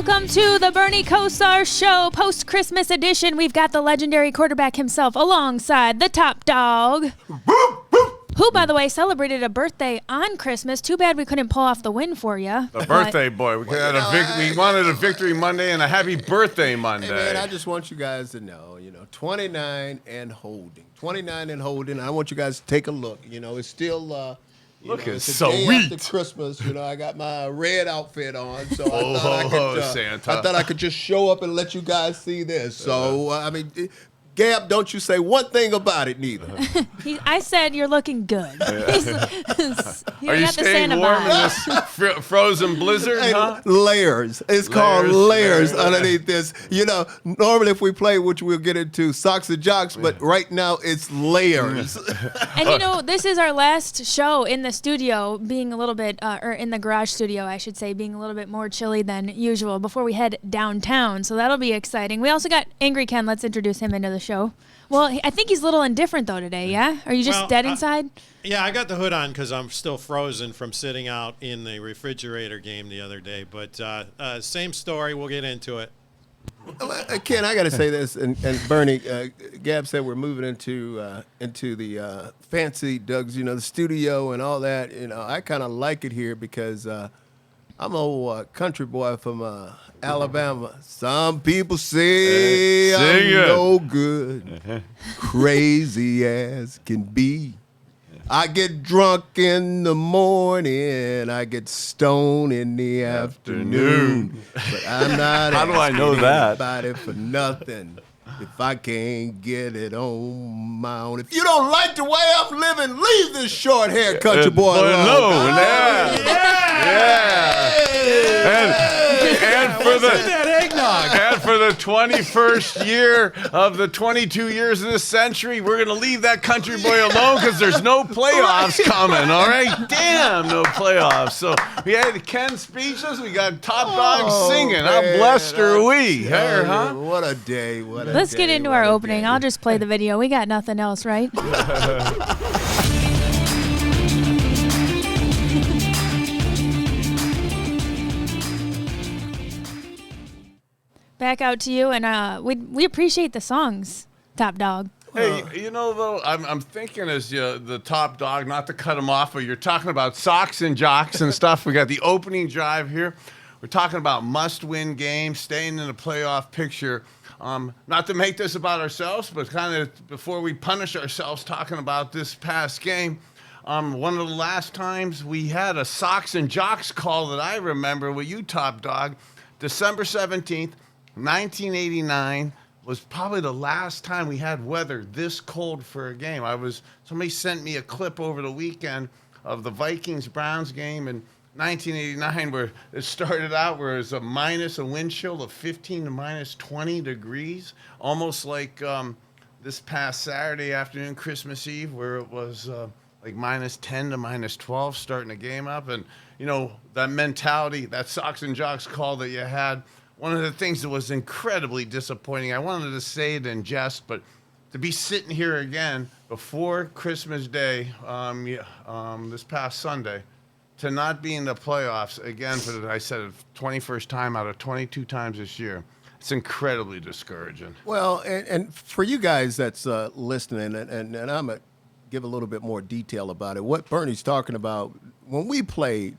Welcome to the Bernie Kosar Show, post-Christmas edition. We've got the legendary quarterback himself alongside the top dog, who, by the way, celebrated a birthday on Christmas. Too bad we couldn't pull off the win for you. The birthday boy. We wanted a victory Monday and a happy birthday Monday. Hey, man, I just want you guys to know, 29 and holding. 29 and holding. I want you guys to take a look. It's still... Look, it's a so day sweet. After Christmas, I got my red outfit on, so Santa. I thought I could just show up and let you guys see this. So, Gab, don't you say one thing about it, neither. I said you're looking good. Are you staying warm in this frozen blizzard, huh? Layers. It's called layers underneath this. Normally if we play, which we'll get into, socks and jocks, but right now it's layers. And this is our last show in the studio, being a little bit, or in the garage studio, I should say, being a little bit more chilly than usual before we head downtown. So that'll be exciting. We also got Angry Ken. Let's introduce him into the show. Well, I think he's a little indifferent, though, today, yeah? Are you just dead inside? Yeah, I got the hood on because I'm still frozen from sitting out in the refrigerator game the other day. But same story. We'll get into it. Ken, I got to say this, and Bernie, Gab said we're moving into the fancy Doug's, the studio and all that. I kind of like it here because I'm an old country boy from Alabama. Some people say I'm no good, crazy as can be. I get drunk in the morning, I get stoned in the afternoon. But I'm not How do I know that? Anybody for nothing if I can't get it on my own. If you don't like the way I'm living, leave this short-haired country boy alone. No, yeah. And for the 21st year of the 22 years of this century, we're going to leave that country boy alone because there's no playoffs coming, all right? Damn, no playoffs. So we had Ken speechless. We got Top Dog singing. How blessed are we? Here, huh? What a day. Let's get into our opening. I'll just play the video. We got nothing else, right? Back out to you, and we appreciate the songs, Top Dog. Hey, though, I'm thinking as the top dog, not to cut him off, but you're talking about socks and jocks and stuff. We got the opening drive here. We're talking about must-win games, staying in the playoff picture. Not to make this about ourselves, but kind of before we punish ourselves talking about this past game, one of the last times we had a socks and jocks call that I remember with you, Top Dog, December 17th, 1989 was probably the last time we had weather this cold for a game. Somebody sent me a clip over the weekend of the Vikings-Browns game in 1989 where it started out where it was a wind chill of 15 to minus 20 degrees, almost like this past Saturday afternoon, Christmas Eve, where it was like minus 10 to minus 12 starting the game up. And, that mentality, that socks and jocks call that you had, one of the things that was incredibly disappointing, I wanted to say it in jest, but to be sitting here again before Christmas Day, this past Sunday, to not be in the playoffs again for the 21st time out of 22 times this year, it's incredibly discouraging. Well, and for you guys that's listening, and I'm going to give a little bit more detail about it, what Bernie's talking about, when we played,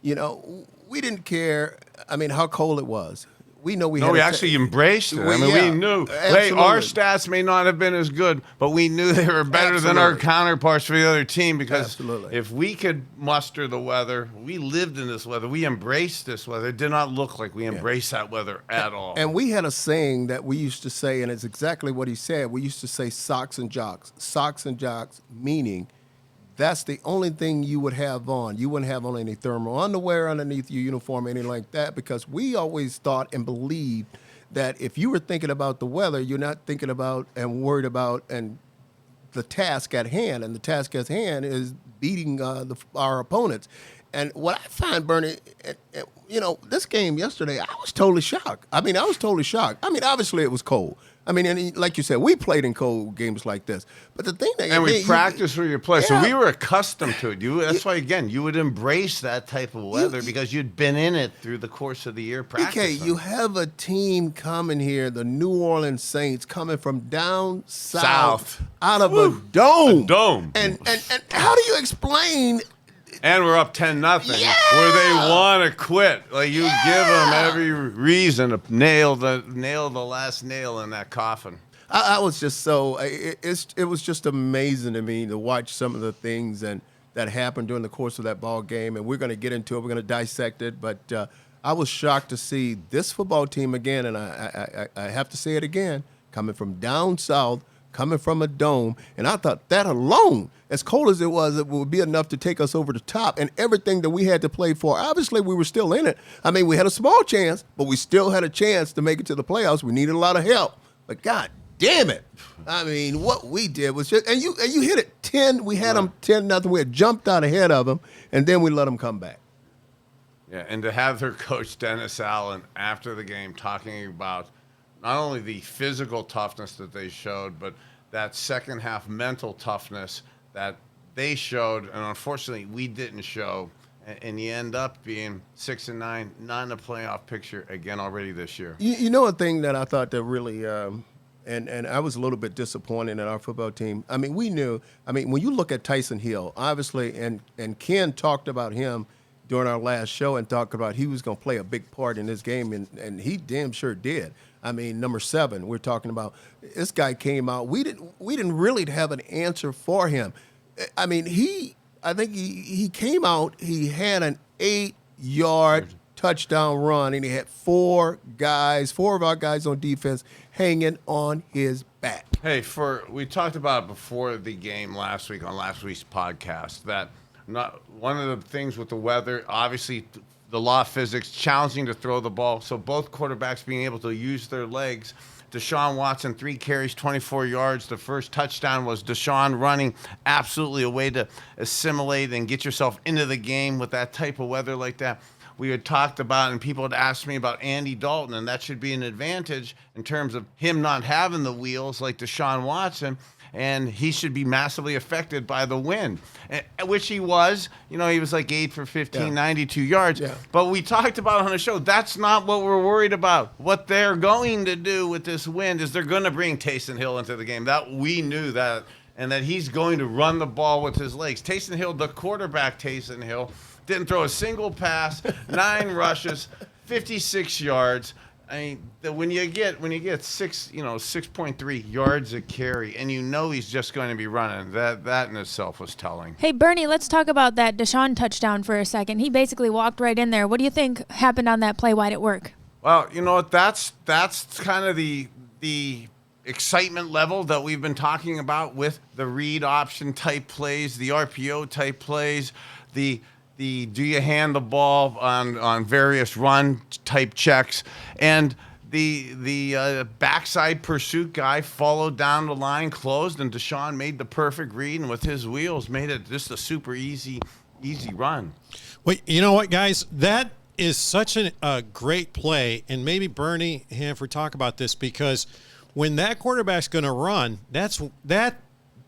we didn't care, how cold it was. We know we actually embraced it. We knew. Hey, our stats may not have been as good, but we knew they were better than our counterparts for the other team because if we could muster the weather, we lived in this weather. We embraced this weather. It did not look like we embraced that weather at all. And we had a saying that we used to say, and it's exactly what he said. We used to say socks and jocks. Socks and jocks, meaning that's the only thing you would have on. You wouldn't have on any thermal underwear underneath your uniform, anything like that, because we always thought and believed that if you were thinking about the weather, you're not thinking about and worried about and the task at hand. And the task at hand is beating our opponents. And what I find, Bernie, this game yesterday, I was totally shocked. Obviously it was cold. I mean, and like you said, we played in cold games like this. But the thing that And we practiced where you play, so Yeah. we were accustomed to it. That's why, again, you would embrace that type of weather because you'd been in it through the course of the year practicing. Okay, you have a team coming here, the New Orleans Saints, coming from down south. Out of a dome. A dome. And how do you explain? And we're up 10-0, where they want to quit. Like you give them every reason to nail the last nail in that coffin. I was just so it was just amazing to me to watch some of the things that happened during the course of that ball game, and we're going to get into it. We're going to dissect it, but I was shocked to see this football team again, and I have to say it again, coming from down south, coming from a dome, and I thought that alone, as cold as it would be enough to take us over the top, and everything that we had to play for. Obviously, we were still in it. I mean, we had a small chance, but we still had a chance to make it to the playoffs. We needed a lot of help, but God damn it! I mean, what we did was just, and you hit it 10. We had them 10-0. We had jumped out ahead of them, and then we let them come back. Yeah, and to have their coach Dennis Allen after the game talking about not only the physical toughness that they showed, but that second half mental toughness that they showed, and unfortunately we didn't show, and you end up being 6-9, not in the playoff picture again already this year. You know, a thing that I thought that really, and I was a little bit disappointed in our football team. I mean, we knew. I mean, when you look at Tyson Hill, obviously, and Ken talked about him during our last show and talked about he was going to play a big part in this game, and he damn sure did. I mean, number 7, we're talking about this guy came out. We didn't really have an answer for him. I mean, I think he came out. He had an 8-yard touchdown run, and he had 4 of our guys on defense hanging on his back. Hey, we talked about before the game last week on last week's podcast that not one of the things with the weather, obviously the law of physics, challenging to throw the ball. So both quarterbacks being able to use their legs. Deshaun Watson, 3 carries, 24 yards. The first touchdown was Deshaun running. Absolutely a way to assimilate and get yourself into the game with that type of weather like that. We had talked about, and people had asked me about Andy Dalton, and that should be an advantage in terms of him not having the wheels like Deshaun Watson. And he should be massively affected by the wind, which he was. You know, he was like 8 for 15, 92 yards. Yeah. But we talked about on the show, that's not what we're worried about. What they're going to do with this wind is they're going to bring Taysom Hill into the game. That we knew that, and that he's going to run the ball with his legs. Taysom Hill, the quarterback Taysom Hill, didn't throw a single pass, 9 rushes, 56 yards. I mean, when you get 6.3 yards a carry, and you know he's just going to be running, that in itself was telling. Hey, Bernie, let's talk about that Deshaun touchdown for a second. He basically walked right in there. What do you think happened on that play? Why'd it work? Well, you know what? That's kind of the excitement level that we've been talking about with the read option type plays, the RPO type plays, the do you hand the ball on various run type checks, and the backside pursuit guy followed down the line, closed, and Deshaun made the perfect read, and with his wheels made it just a super easy run. Well, you know what, guys? That is such a great play, and maybe Bernie Hanford talk about this, because when that quarterback's going to run, that's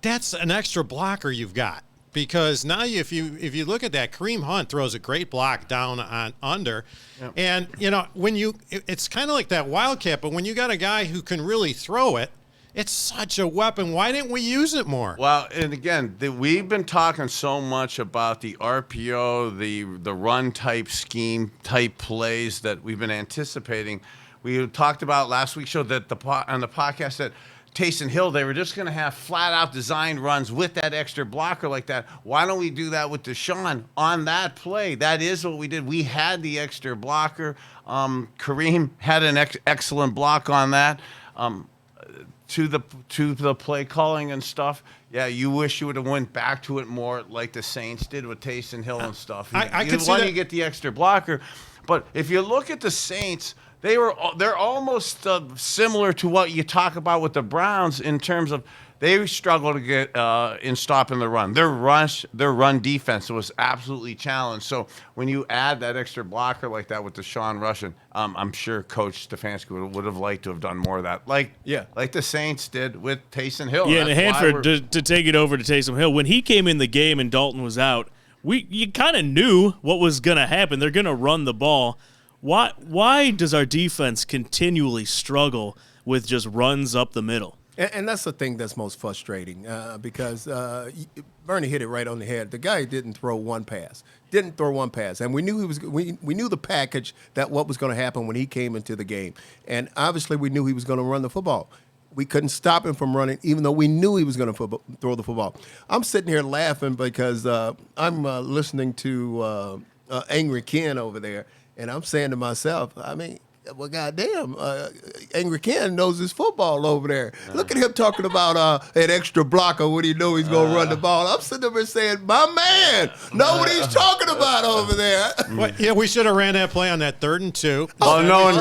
an extra blocker you've got. Because now if you look at that, Kareem Hunt throws a great block down on under. Yep. And, you know, it's kind of like that Wildcat, but when you got a guy who can really throw it, it's such a weapon. Why didn't we use it more? Well, and again, we've been talking so much about the RPO, the run type scheme type plays that we've been anticipating. We talked about last week's show that on the podcast that Taysom Hill, they were just going to have flat-out designed runs with that extra blocker like that. Why don't we do that with Deshaun on that play? That is what we did. We had the extra blocker. Kareem had an excellent block on that. To the play calling and stuff. Yeah, you wish you would have went back to it more like the Saints did with Taysom Hill and stuff. I could see that. You get the extra blocker. But if you look at the Saints, they're almost similar to what you talk about with the Browns in terms of they struggle to get in stopping the run. Their run defense was absolutely challenged. So when you add that extra blocker like that with Deshaun Rushing, I'm sure Coach Stefanski would have liked to have done more of that, like the Saints did with Taysom Hill. Yeah, and Hanford to take it over to Taysom Hill. When he came in the game and Dalton was out, you kind of knew what was going to happen. They're going to run the ball. Why does our defense continually struggle with just runs up the middle? And that's the thing that's most frustrating because Bernie hit it right on the head. The guy didn't throw one pass. And we knew we knew the package that what was going to happen when he came into the game. And obviously we knew he was going to run the football. We couldn't stop him from running, even though we knew he was going to throw the football. I'm sitting here laughing because I'm listening to Angry Ken over there, and I'm saying to myself, I mean, well, goddamn, Angry Ken knows his football over there. Look at him talking about an extra blocker when he know he's going to run the ball. I'm sitting over saying, my man, know what he's talking about over there. Well, yeah, we should have ran that play on that 3rd and 2. Well, no one.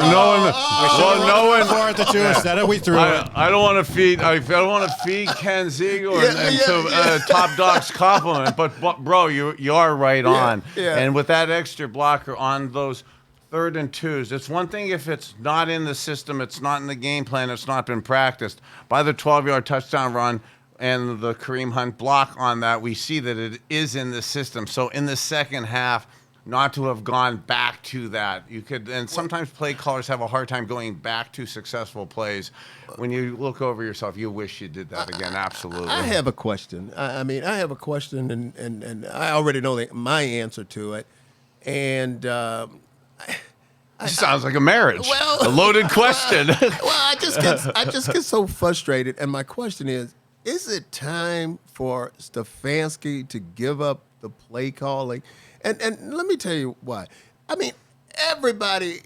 At the 2 instead of we threw it. I don't want to feed. I don't want to feed Ken Ziegler to Top Dog's compliment. But bro, you are right on. Yeah. And with that extra blocker on those 3rd and 2s. It's one thing if it's not in the system, it's not in the game plan, it's not been practiced. By the 12-yard touchdown run and the Kareem Hunt block on that, we see that it is in the system. So in the second half, not to have gone back to that. And sometimes play callers have a hard time going back to successful plays. When you look over yourself, you wish you did that again. Absolutely. I have a question. I mean, I have a question, and I already know my answer to it. And this sounds like a marriage. A loaded question. I just get so frustrated. And my question is it time for Stefanski to give up the play calling? And let me tell you why. I mean, everybody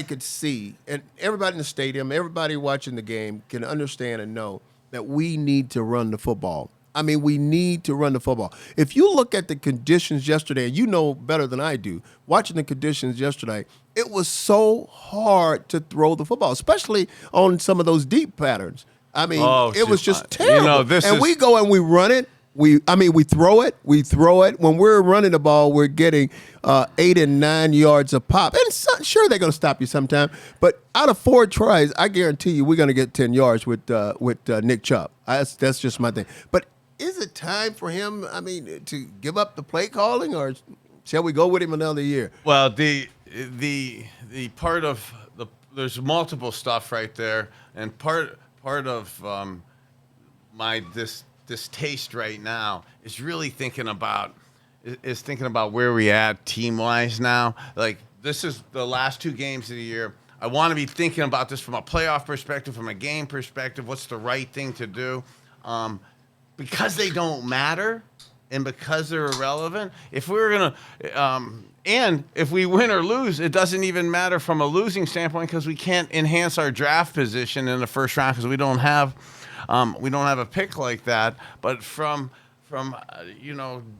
could see, and everybody in the stadium, everybody watching the game can understand and know that we need to run the football. I mean, we need to run the football. If you look at the conditions yesterday, and you know better than I do, watching the conditions yesterday, it was so hard to throw the football, especially on some of those deep patterns. I mean, it was just terrible. We go and we run it. We throw it. When we're running the ball, we're getting 8 and 9 yards a pop. And sure, they're going to stop you sometime. But out of 4 tries, I guarantee you we're going to get 10 yards with Nick Chubb. That's just my thing. But is it time for him, to give up the play calling, or shall we go with him another year? Well, the part of there's multiple stuff right there, and part of my distaste right now is really thinking about where we at team wise now. Like, this is the last 2 games of the year. I want to be thinking about this from a playoff perspective, from a game perspective. What's the right thing to do? Because they don't matter and because they're irrelevant. If we're gonna and if we win or lose, it doesn't even matter from a losing standpoint because we can't enhance our draft position in the first round because we don't have a pick like that. But from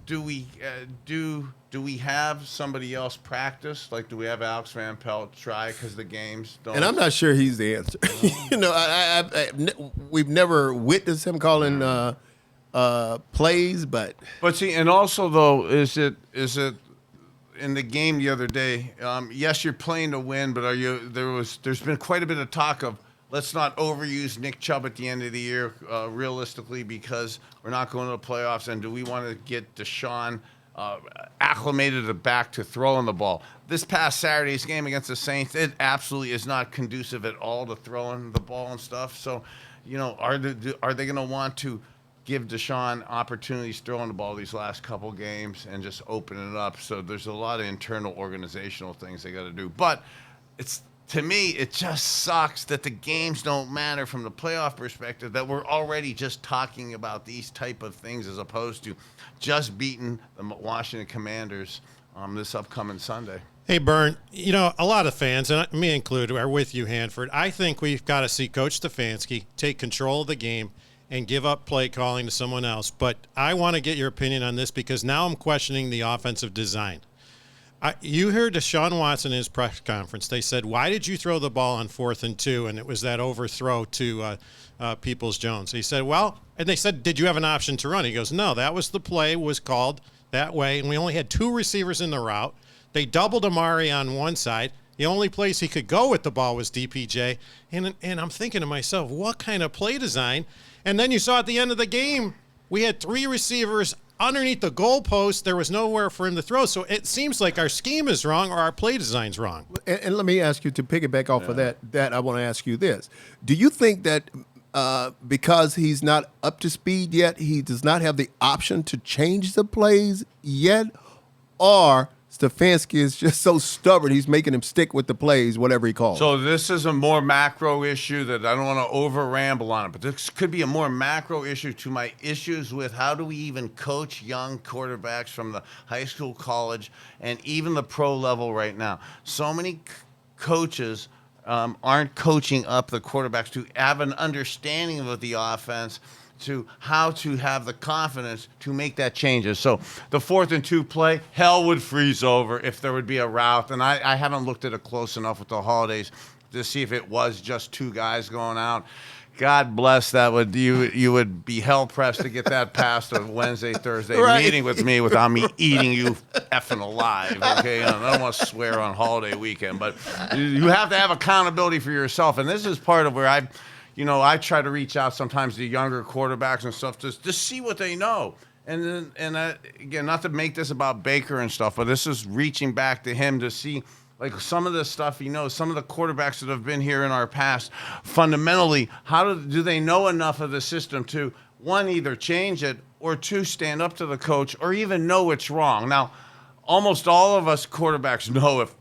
do we have somebody else practice? Like, do we have Alex Van Pelt try because the games don't? And I'm not sure he's the answer. We've never witnessed him calling plays, but see, and also though, is it in the game the other day? Yes, you're playing to win, but there's been quite a bit of talk of let's not overuse Nick Chubb at the end of the year, realistically, because we're not going to the playoffs. And do we want to get Deshaun acclimated back to throwing the ball? This past Saturday's game against the Saints, it absolutely is not conducive at all to throwing the ball and stuff. So, are they going to want to give Deshaun opportunities throwing the ball these last couple games and just open it up? So there's a lot of internal organizational things they got to do. But to me, it just sucks that the games don't matter from the playoff perspective, that we're already just talking about these type of things as opposed to just beating the Washington Commanders this upcoming Sunday. Hey, Bern, a lot of fans, and me included, are with you, Hanford. I think we've got to see Coach Stefanski take control of the game and give up play calling to someone else. But I want to get your opinion on this because now I'm questioning the offensive design. You heard Deshaun Watson in his press conference. They said, why did you throw the ball on 4th and 2? And it was that overthrow to Peoples-Jones. He said, well, and they said, did you have an option to run? He goes, no, that was the play was called that way. And we only had 2 receivers in the route. They doubled Amari on one side. The only place he could go with the ball was DPJ. And I'm thinking to myself, what kind of play design? And then you saw at the end of the game, we had 3 receivers underneath the goalpost. There was nowhere for him to throw. So it seems like our scheme is wrong or our play design's wrong. And let me ask you, to piggyback off of that I want to ask you this. Do you think that because he's not up to speed yet, he does not have the option to change the plays yet? Or Stefanski is just so stubborn, he's making him stick with the plays, whatever he calls? So this is a more macro issue that I don't want to over ramble on it, but this could be a more macro issue to my issues with how do we even coach young quarterbacks from the high school, college, and even the pro level right now. So many coaches aren't coaching up the quarterbacks to have an understanding of the offense, to how to have the confidence to make that changes. So the 4th and 2 play, hell would freeze over if there would be a route. And I haven't looked at it close enough with the holidays to see if it was just 2 guys going out. God bless, that would you would be hell pressed to get that past a Wednesday, Thursday meeting with me without me eating you effing alive. Okay, and I don't want to swear on holiday weekend, but you have to have accountability for yourself, and this is part of where I try to reach out sometimes to younger quarterbacks and stuff to see what they know. And then again, not to make this about Baker and stuff, but this is reaching back to him to see like some of the stuff he knows, some of the quarterbacks that have been here in our past, fundamentally, how do they know enough of the system to, 1, either change it, or 2, stand up to the coach, or even know it's wrong. Now, almost all of us quarterbacks know if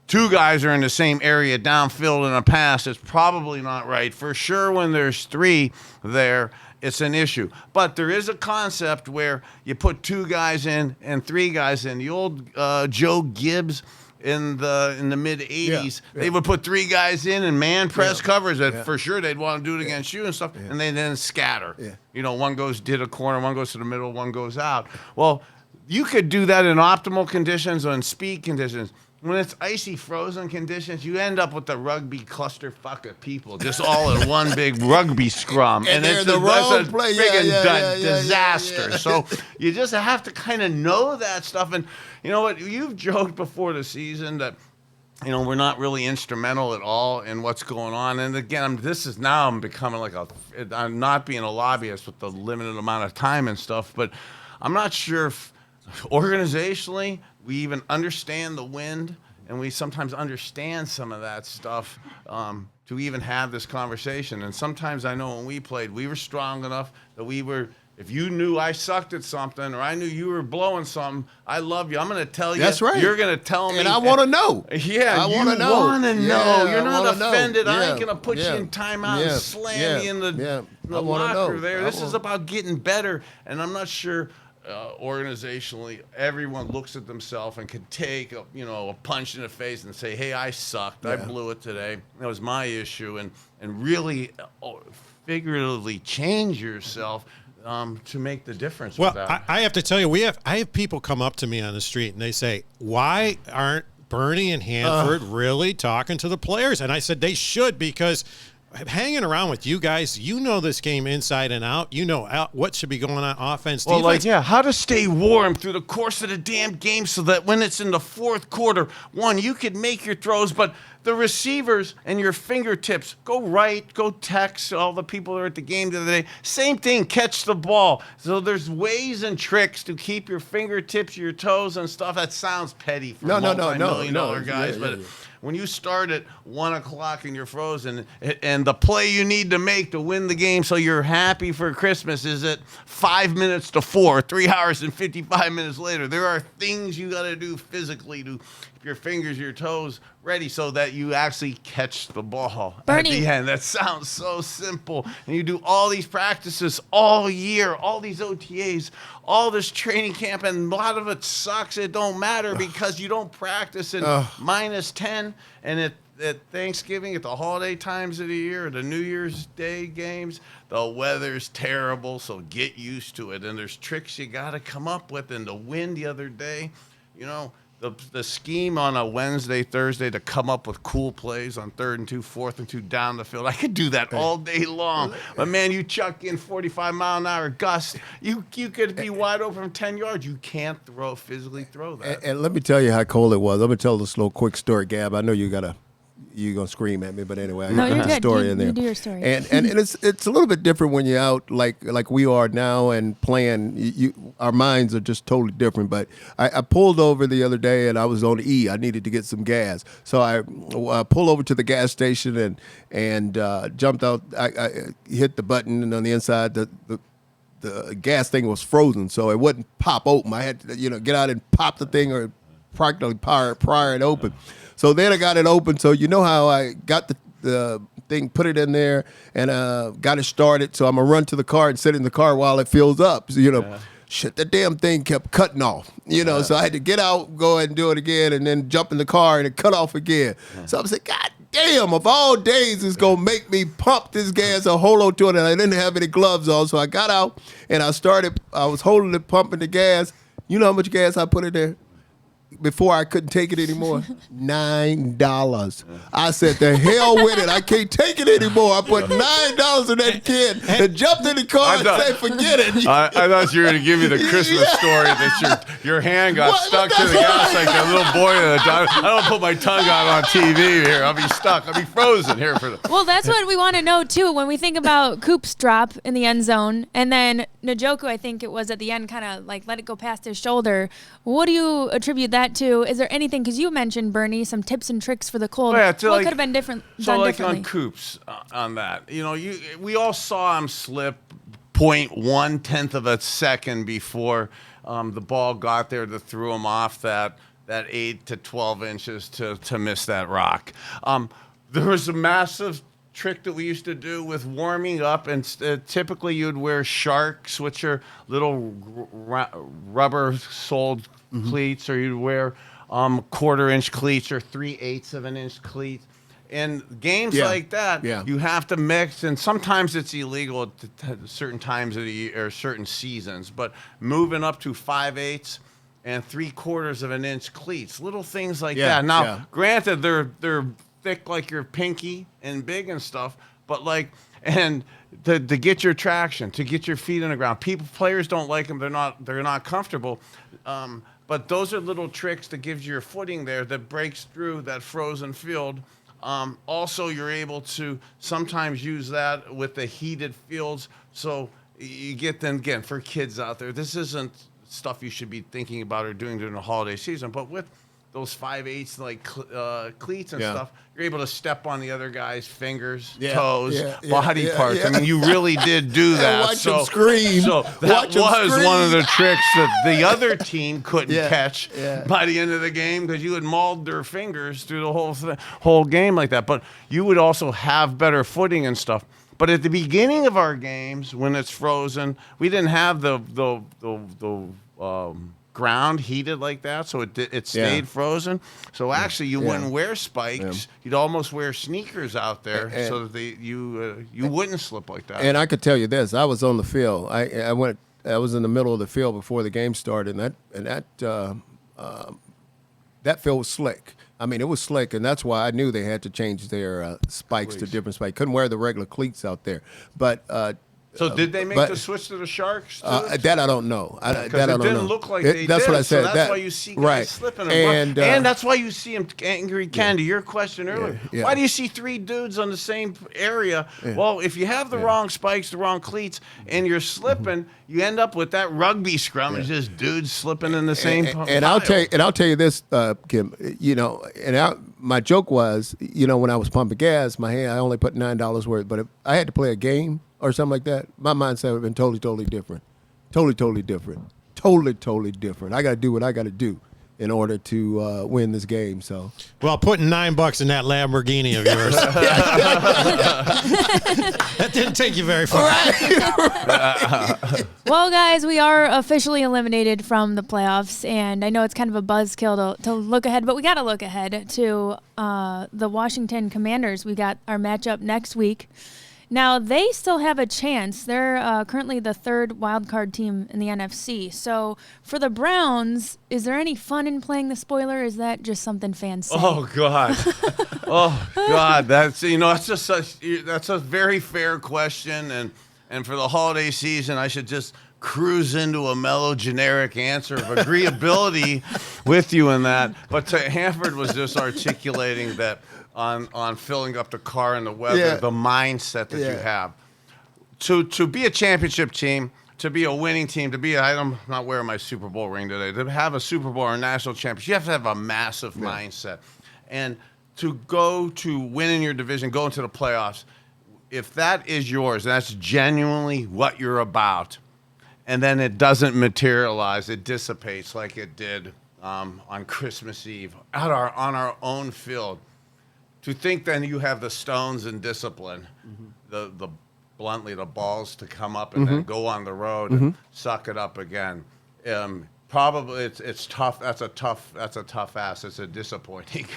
2 guys are in the same area downfield in a pass, it's probably not right. For sure, when there's 3 there, it's an issue. But there is a concept where you put 2 guys in and 3 guys in. The old Joe Gibbs in the mid 80s, they would put 3 guys in and man press covers that for sure they'd want to do it against you and stuff, and they then scatter. One goes to the corner, one goes to the middle, one goes out. Well, you could do that in optimal conditions or in speed conditions. When it's icy, frozen conditions, you end up with the rugby clusterfuck of people just all in one big rugby scrum. And it's the wrong play. Disaster. So you just have to kind of know that stuff. And you know what? You've joked before the season that, we're not really instrumental at all in what's going on. And again, I'm becoming I'm not being a lobbyist with the limited amount of time and stuff, but I'm not sure if organizationally we even understand the wind, and we sometimes understand some of that stuff to even have this conversation. And sometimes I know when we played, we were strong enough that if you knew I sucked at something or I knew you were blowing something, I love you. I'm going to tell you. That's right. You're going to tell me. And I want to know. Yeah, I want to know. You want to know. You're not offended. Know. I ain't going to put you in timeout and slam you in the locker there. This is about getting better. And I'm not sure organizationally, everyone looks at themselves and can take a punch in the face and say, "Hey, I sucked. I blew it today. That was my issue," and really figuratively change yourself to make the difference. Well, with that. I have to tell you, I have people come up to me on the street and they say, "Why aren't Bernie and Hanford really talking to the players?" And I said they should, because hanging around with you guys, this game inside and out. What should be going on offense, defense. How to stay warm through the course of the damn game so that when it's in the 4th quarter, 1, you could make your throws, but the receivers and your fingertips, go text all the people that are at the game the other day. Same thing, catch the ball. So there's ways and tricks to keep your fingertips, your toes and stuff. That sounds petty for multi-million-dollar guys, but when you start at 1 o'clock and you're frozen, and the play you need to make to win the game so you're happy for Christmas is at 5 minutes to 4, 3 hours and 55 minutes later. There are things you got to do physically to keep your fingers, your toes ready so that you actually catch the ball at the end. That sounds so simple. And you do all these practices all year, all these OTAs, all this training camp, and a lot of it sucks. It don't matter because you don't practice in -10. And at Thanksgiving, at the holiday times of the year, the New Year's Day games, the weather's terrible, so get used to it. And there's tricks you got to come up with. And the wind the other day, the scheme on a Wednesday, Thursday to come up with cool plays on 3rd and 2, 4th and 2 down the field. I could do that all day long. But man, you chuck in 45-mile-an-hour gusts, you could be wide open from 10 yards. You can't physically throw that. And let me tell you how cold it was. Let me tell this little quick story, Gab. I know you're gonna scream at me, but anyway, I got a story in there. You do your story. And it's a little bit different when you're out like we are now and playing. Our minds are just totally different. But I pulled over the other day and I was on E. I needed to get some gas, so I pulled over to the gas station and jumped out. I hit the button, and on the inside the gas thing was frozen, so it wouldn't pop open. I had to get out and pop the thing or practically pry it open. So then I got it open. So you know how I got the thing, put it in there, and got it started. So I'm going to run to the car and sit in the car while it fills up. So, shit, the damn thing kept cutting off. So I had to get out, go ahead and do it again, and then jump in the car, and it cut off again. So I was like, God damn, of all days, it's going to make me pump this gas or hold on to it. And I didn't have any gloves on. So I got out, and I was holding it, pumping the gas. You know how much gas I put in there? Before I couldn't take it anymore, $9. I said, the hell with it. I can't take it anymore. I put $9 in that kid and jumped in the car and said, forget it. I thought you were going to give me the Christmas story that your hand got stuck to the gas like a little boy. I don't put my tongue out on TV here. I'll be stuck. I'll be frozen here for the. Well, that's what we want to know, too. When we think about Coop's drop in the end zone, and then Njoku, I think it was at the end, kind of like let it go past his shoulder. What do you attribute that to? Is there anything, because you mentioned, Bernie, some tips and tricks for the cold. What could have been different? So like on Coops on that, we all saw him slip 0.1 of a second before the ball got there to throw him off that 8 to 12 inches to miss that rock. There was a massive trick that we used to do with warming up, and typically you'd wear Sharks, which are little rubber-soled cleats, or you'd wear 1/4-inch cleats or 3/8 of an inch cleats. In games like that, you have to mix, and sometimes it's illegal at certain times of the year or certain seasons, but moving up to 5/8 and 3/4 of an inch cleats, little things like that. Now, granted, they're thick like your pinky and big and stuff, but to get your traction, to get your feet on the ground. Players don't like them. They're not comfortable. But those are little tricks that gives you your footing there that breaks through that frozen field. Also, you're able to sometimes use that with the heated fields. So you get them, again, for kids out there, this isn't stuff you should be thinking about or doing during the holiday season, but with those 5/8 cleats and stuff, you're able to step on the other guy's fingers, toes, body parts. I mean, you really did do that. Watch him scream. So that was one of the tricks that the other team couldn't catch by the end of the game, because you had mauled their fingers through the whole game like that. But you would also have better footing and stuff. But at the beginning of our games, when it's frozen, we didn't have the ground heated like that, so it stayed frozen. So actually, you wouldn't wear spikes. You'd almost wear sneakers out there so that you wouldn't slip like that. And I could tell you this: I was on the field. I was in the middle of the field before the game started, and that field was slick. I mean, it was slick, and that's why I knew they had to change their spikes to different spikes. Couldn't wear the regular cleats out there, but. So did they make the switch to the Sharks? That I don't know. Because it didn't look like they that's did. What I said. So that's why you see guys slipping. And that's why you see him angry. Ken, to your question earlier, why do you see 3 dudes on the same area? Well, if you have the wrong spikes, the wrong cleats, and you're slipping, you end up with that rugby scrum. It's just dudes slipping in the same pile. And I'll tell you this, Kim. My joke was, when I was pumping gas, I only put $9 worth. But if I had to play a game or something like that, my mindset would have been totally different. Totally different. Totally different. I got to do what I got to do in order to win this game. So, well, putting $9 in that Lamborghini of yours, that didn't take you very far. Well, guys, we are officially eliminated from the playoffs, and I know it's kind of a buzzkill to look ahead, but we got to look ahead to the Washington Commanders. We got our matchup next week. Now, they still have a chance. They're currently the third wild card team in the NFC. So, for the Browns, is there any fun in playing the spoiler? Or is that just something fans say? Oh God, oh God, that's that's a very fair question, and for the holiday season, I should just cruise into a mellow, generic answer of agreeability with you in that. But Hanford was just articulating that on filling up the car and the weather, the mindset that you have to be a championship team. To be a winning team, I'm not wearing my Super Bowl ring today. To have a Super Bowl or a national championship, you have to have a massive mindset. And to go to win in your division, go into the playoffs, if that is yours, and that's genuinely what you're about, and then it doesn't materialize, it dissipates like it did on Christmas Eve on our own field. To think then you have the stones and discipline, the bluntly the balls to come up and then go on the road and suck it up again. Probably it's tough. That's a tough ass. It's a disappointing.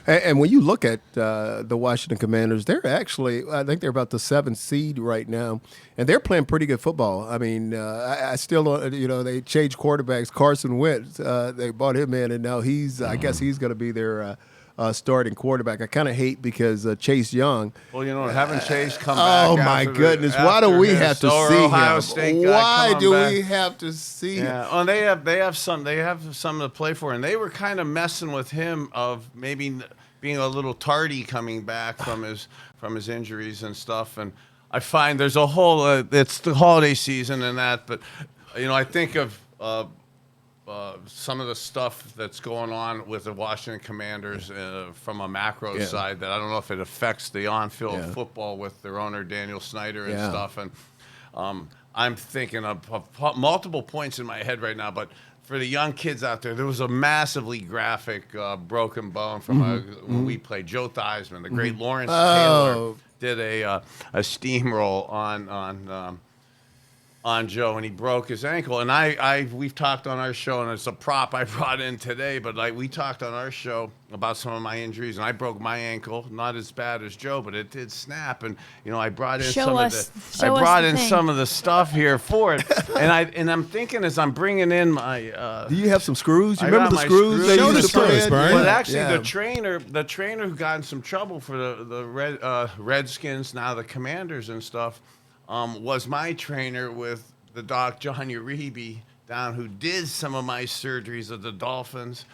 And when you look at the Washington Commanders, they're actually, I think they're about the 7th seed right now, and they're playing pretty good football. I mean, I still don't, they changed quarterbacks. Carson Wentz, they brought him in, and now I guess he's going to be their starting quarterback. I kind of hate because Chase Young. Well, having Chase come back. Oh my goodness! Why do we have to see Ohio him? State Why do back. we have to see him? Oh, they have some to play for, and they were kind of messing with him of maybe being a little tardy coming back from his injuries and stuff. And I find there's a whole it's the holiday season and that, but I think of. Some of the stuff that's going on with the Washington Commanders from a macro side that I don't know if it affects the on-field football with their owner Daniel Snyder and stuff. And I'm thinking of multiple points in my head right now, but for the young kids out there, there was a massively graphic broken bone from when we played Joe Theismann. The great Lawrence Taylor did a steamroll on Joe, and he broke his ankle. And we've talked on our show, and it's a prop I brought in today, but we talked on our show about some of my injuries, and I broke my ankle, not as bad as Joe, but it did snap. And I brought in some of the stuff here for it. and I'm thinking as I'm bringing in my do you have some screws? You remember the screws? They used to put in? But actually, the trainer who got in some trouble for the Redskins, now the Commanders and stuff, was my trainer with the doc John Uribe down, who did some of my surgeries of the Dolphins.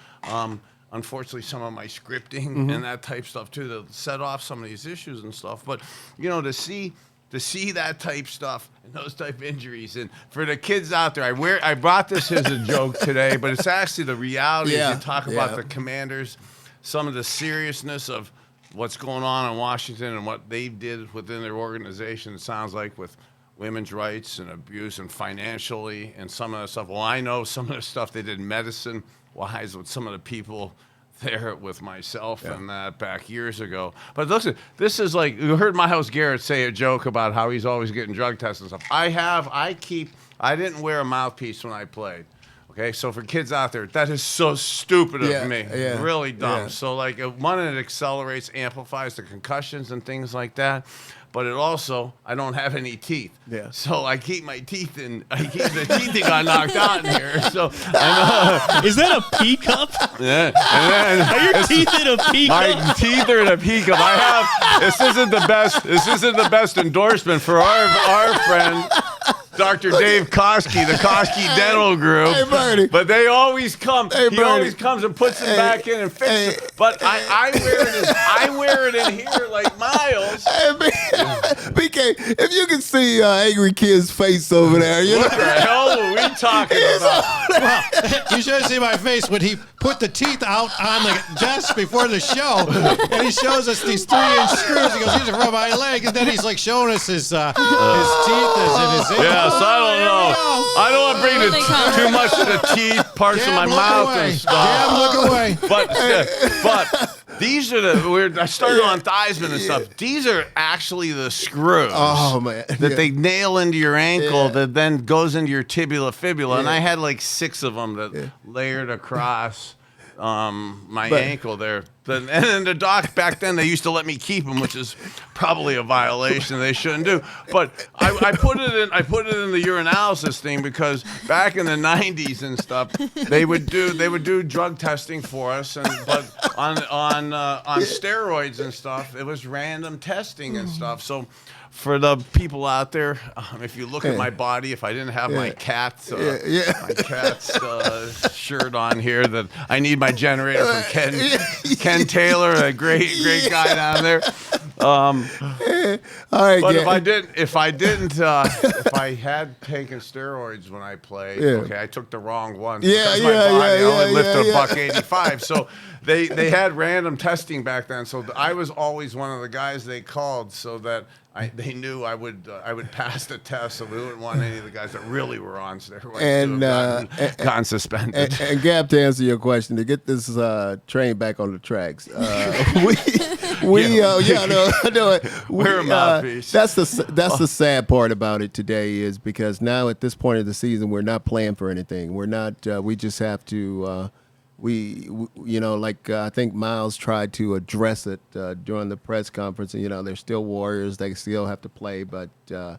Unfortunately, some of my scripting and that type stuff too, to set off some of these issues and stuff. But to see that type stuff and those type injuries, and for the kids out there, I brought this as a joke today, but it's actually the reality. As you talk about the Commanders, some of the seriousness of what's going on in Washington and what they did within their organization, it sounds like, with women's rights and abuse and financially and some of the stuff. Well, I know some of the stuff they did medicine-wise with some of the people there with myself and that back years ago. But listen, this is like, you heard Myles Garrett say a joke about how he's always getting drug tests and stuff. I didn't wear a mouthpiece when I played. Okay, so for kids out there, that is so stupid of me. Yeah, really dumb. Yeah. So, it accelerates, amplifies the concussions and things like that. But it also, I don't have any teeth. Yeah. So I keep my teeth in. I keep the teeth that got knocked out in here. So is that a pea cup? Yeah. And then, are your teeth in a pea cup? My teeth are in a pea cup. This isn't the best endorsement for our friend Dr. Dave Koski, the Koski Dental Group. Hey, Bernie. But they always come. Hey, he always comes and puts them back in and fixes it. But I wear it in here like Miles. Hey, BK, if you can see Angry Kid's face over there, What the hell are we talking about? Well, you should see my face when he put the teeth out on the desk before the show, and he shows us these 3-inch screws. He goes, "These are from my leg," and then he's showing us his teeth and his. Yeah, so I don't know. I don't want to bring too much of the teeth parts of my mouth and stuff. Look away. But these are the weird. I started on Theismann and stuff. These are actually the screws. Oh man, that they nail into your ankle that then goes into your tibula fibula, and I had 6 of them that layered across my ankle there. And then the doc back then, they used to let me keep them, which is probably a violation they shouldn't do. But I put it in the urinalysis thing because back in the 90s and stuff, they would do drug testing for us, but on steroids and stuff, it was random testing and stuff. So for the people out there, if you look at my body, if I didn't have my cat's shirt on here, that I need my generator from Ken Taylor, a great guy down there. All right, but if I had taken steroids when I played, okay, I took the wrong one. Because my body only lifted $185. So they had random testing back then. So I was always one of the guys they called so that they knew I would pass the test, so we wouldn't want any of the guys that really were on steroids and gotten suspended. And Gab, to answer your question, to get this train back on the tracks, I know it. We're a mouthpiece. That's the sad part about it today is because now at this point of the season we're not playing for anything. We're not. We just have to. I think Miles tried to address it during the press conference. And, they're still Warriors. They still have to play. But, because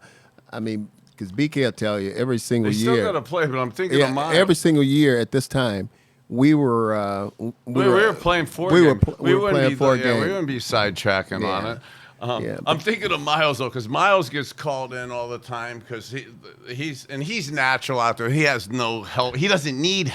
BK will tell you every single year. They still got to play, but I'm thinking of Miles. Every single year at this time, we were playing four games. We wouldn't be sidetracking on it. I'm thinking of Miles though, because Miles gets called in all the time because he's natural out there. He has no help. He doesn't need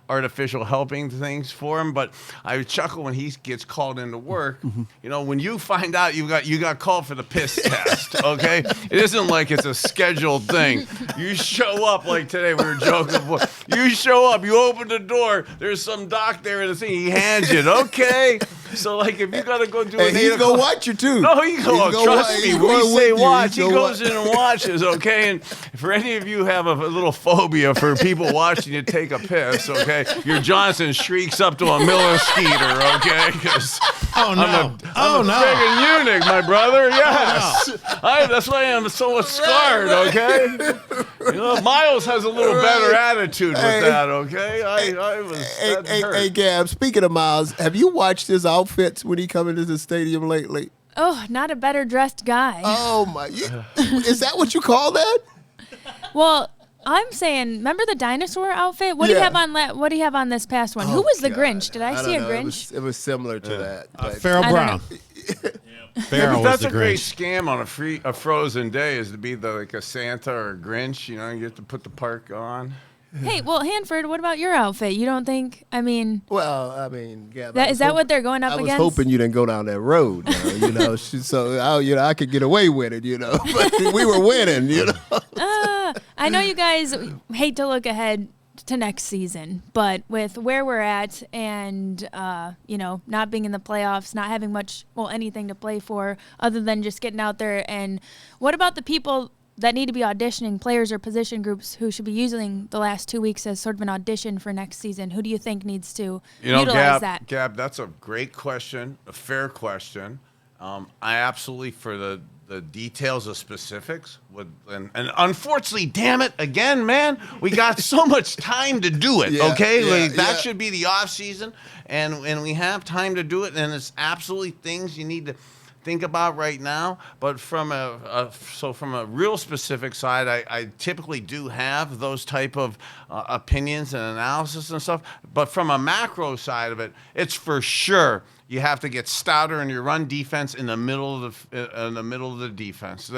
artificial helping things for him. But I chuckle when he gets called into work. When you find out you got called for the piss test. Okay, it isn't like it's a scheduled thing. You show up like today. We were joking. You show up. You open the door. There's some doc there in the thing. He hands you. Okay. So like if you gotta go do it, he's gonna watch you too. No, trust me. When we say watch, he goes in and watches, okay? And for any of you who have a little phobia for people watching you take a piss, okay? Your Johnson shrieks up to a Miller Skeeter, okay? I'm a friggin' eunuch, my brother. Yes. That's why I'm so scarred, okay? Miles has a little better attitude with that, okay? Hey, Gab, speaking of Miles, have you watched his outfits when he come into the stadium lately? Oh, not a better dressed guy. Oh my! Is that what you call that? Well, I'm saying, remember the dinosaur outfit? What do you have on? What do you have on this past one? Who was the Grinch? Did I see a Grinch? It was similar to that. Farrell Brown. Farrell was that's the a great Grinch. scam on a frozen day is to be like a Santa or a Grinch. You have to put the park on. Hey, well, Hanford, what about your outfit? You don't think? Gab, is that what they're going up against? I was hoping you didn't go down that road, so I could get away with it, But we were winning, I know you guys hate to look ahead to next season, but with where we're at and not being in the playoffs, not having anything to play for other than just getting out there, and what about the people that need to be auditioning, players or position groups who should be using the last 2 weeks as sort of an audition for next season? Who do you think needs to utilize that? Gab, that's a great question, a fair question. I absolutely, for the details of specifics, and unfortunately, damn it, again, man, we got so much time to do it, okay? That should be the off season, and we have time to do it, and it's absolutely things you need to think about right now. But from a real specific side, I typically do have those type of opinions and analysis and stuff. But from a macro side of it, it's for sure you have to get stouter in your run defense in the middle of the defense.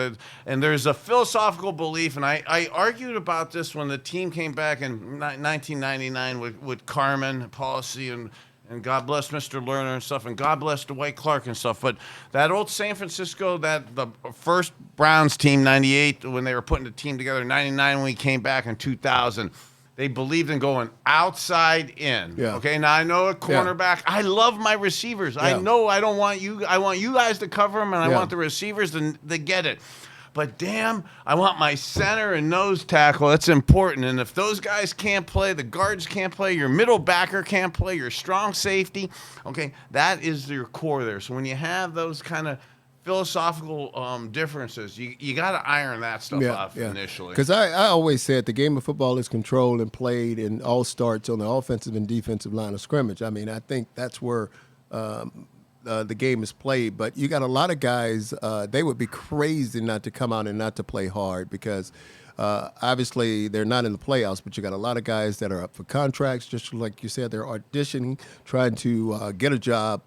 And there's a philosophical belief, and I argued about this when the team came back in 1999 with Carmen policy and God bless Mr. Lerner and stuff, and God bless Dwight Clark and stuff. But that old San Francisco, the first Browns team, 98, when they were putting the team together, 99 when we came back in 2000, they believed in going outside in. Yeah. Okay, now I know a cornerback. Yeah. I love my receivers. Yeah. I know I want you guys to cover them, and I want the receivers to get it. But damn, I want my center and nose tackle. That's important. And if those guys can't play, the guards can't play, your middle backer can't play, your strong safety, okay, that is your core there. So when you have those kind of philosophical differences, you got to iron that stuff off initially. Because I always said the game of football is controlled and played and all starts on the offensive and defensive line of scrimmage. I mean, I think that's where the game is played. But you got a lot of guys, they would be crazy not to come out and not to play hard because obviously they're not in the playoffs, but you got a lot of guys that are up for contracts, just like you said, they're auditioning, trying to get a job,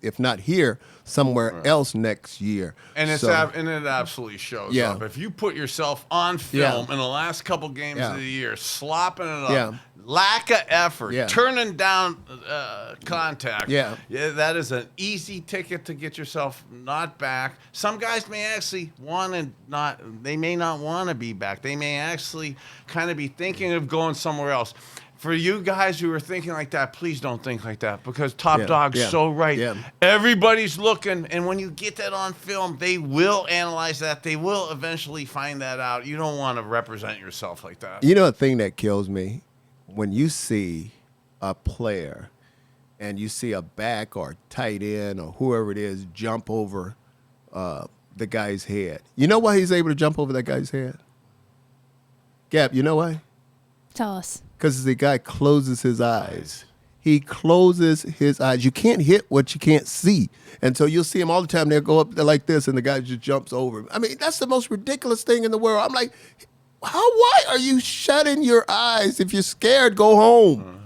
if not here, somewhere else next year. And it absolutely shows up. If you put yourself on film in the last couple games of the year, slopping it up, lack of effort, turning down contact, that is an easy ticket to get yourself not back. Some guys may actually they may not want to be back. They may actually kind of be thinking of going somewhere else. For you guys who are thinking like that, please don't think like that because Top Dog's so right. Yeah. Everybody's looking, and when you get that on film, they will analyze that. They will eventually find that out. You don't want to represent yourself like that. You know, a thing that kills me, when you see a player and you see a back or tight end or whoever it is jump over the guy's head. You know why he's able to jump over that guy's head? Gab, you know why? Tell us. Because the guy closes his eyes. He closes his eyes. You can't hit what you can't see. And so you'll see him all the time. They'll go up there like this, and the guy just jumps over him. I mean, that's the most ridiculous thing in the world. I'm like, why are you shutting your eyes? If you're scared, go home.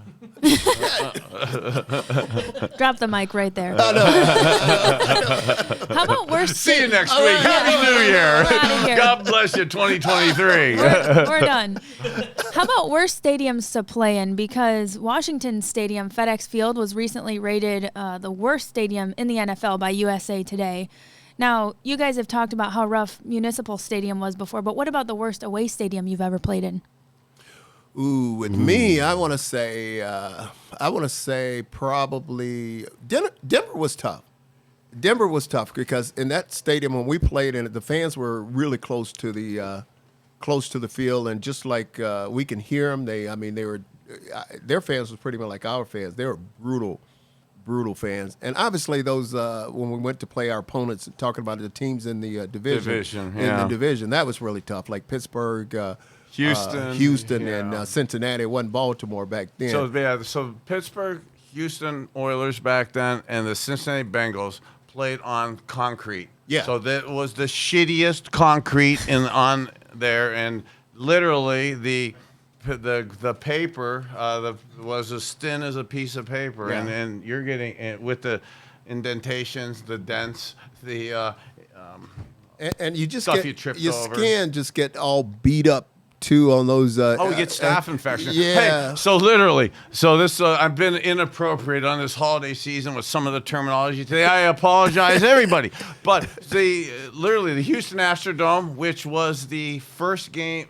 Drop the mic right there. How about worst? See you next week. Happy New Year. God bless you, 2023. We're done. How about worst stadiums to play in? Because Washington Stadium, FedEx Field, was recently rated the worst stadium in the NFL by USA Today. Now, you guys have talked about how rough Municipal Stadium was before, but what about the worst away stadium you've ever played in? Ooh, with me, I want to say probably Denver was tough. Denver was tough because in that stadium when we played in it, the fans were really close to the field, and just like we can hear them. Their fans was pretty much like our fans. They were brutal fans, and obviously those when we went to play our opponents, talking about the teams in the division, the division, that was really tough. Like Pittsburgh. Houston and Cincinnati. It wasn't Baltimore back then. So Pittsburgh, Houston Oilers back then, and the Cincinnati Bengals played on concrete. Yeah. So that was the shittiest concrete on there, and literally the paper was as thin as a piece of paper, and you're getting with the indentations, the dents, the and you just stuff you tripped your over. Skin just get all beat up too on those. We get staph infection. Yeah. Hey, so literally, this I've been inappropriate on this holiday season with some of the terminology today. I apologize, everybody. But literally the Houston Astrodome, which was the first game,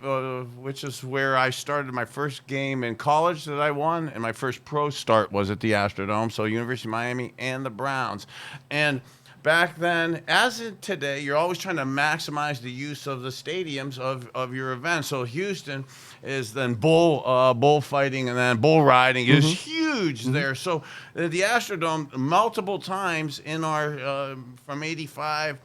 which is where I started my first game in college that I won, and my first pro start was at the Astrodome. So University of Miami and the Browns, and back then, as in today, you're always trying to maximize the use of the stadiums of your event. So Houston is then bullfighting and then bull riding is huge there. So the Astrodome multiple times in our from 85